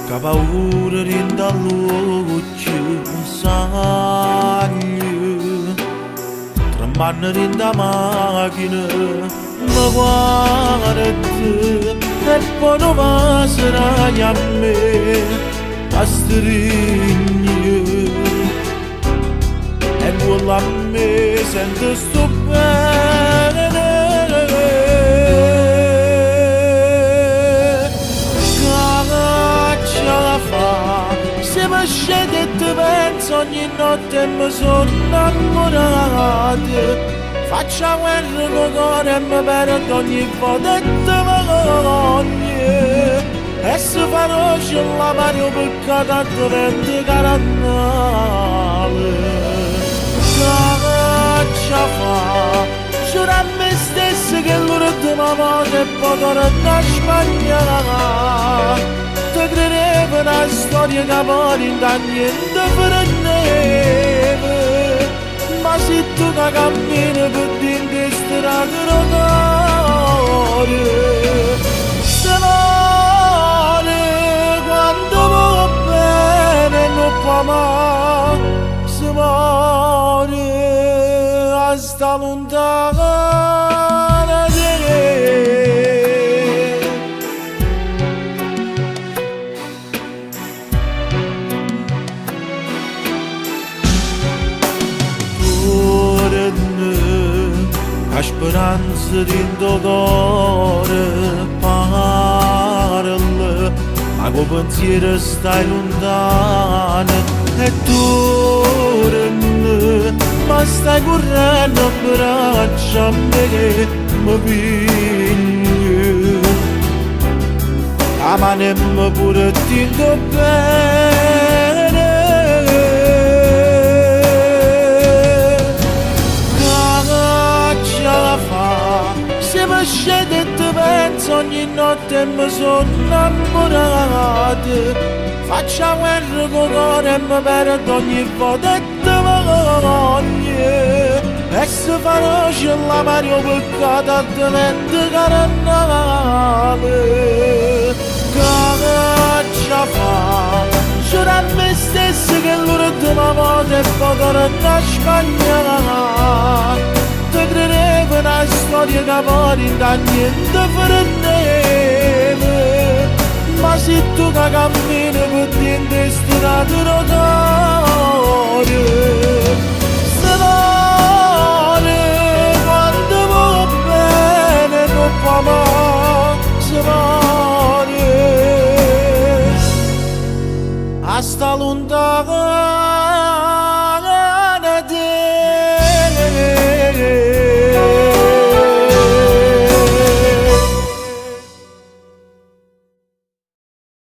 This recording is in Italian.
Che paura rinda luce un sogno, tremando rinda macchina, ma guarda e poi non passerai a me, a stringere, e nulla a me sento sto bene. Se mi scende e ti penso ogni notte mi sono innamorato. Faccio guerra con il cuore e mi perdo ogni volta e ti voglio. E se feroce la mano peccata diventa carannale. Che fa? Giuro a me stesso che l'ultima volta e poi torno a Spagna. Ti credevo una storia che poi da niente per neve. Ma se tu che cammini per dentro strade rotorie, se vuole quando va bene non può amare, se vuole a sta lontana da te. La speranza dentro cuore parla, ma col pensiero stai lontano e torna, ma stai correndo a braccia a me che mi piglia. La mano mi pure tinto bene. Se mi scende e ti penso ogni notte mi sono innamorato. Faccio guerra con il cuore e mi perdo ogni volta e ti voglio. E se feroce la mano peccata diventa carannale. Che fa? Giuro a me stesso che l'ultima volta e poi torno a Spagna. Ti credevo una storia che poi da niente per neve. Ma se tu che cammini per dentro strade rotorie,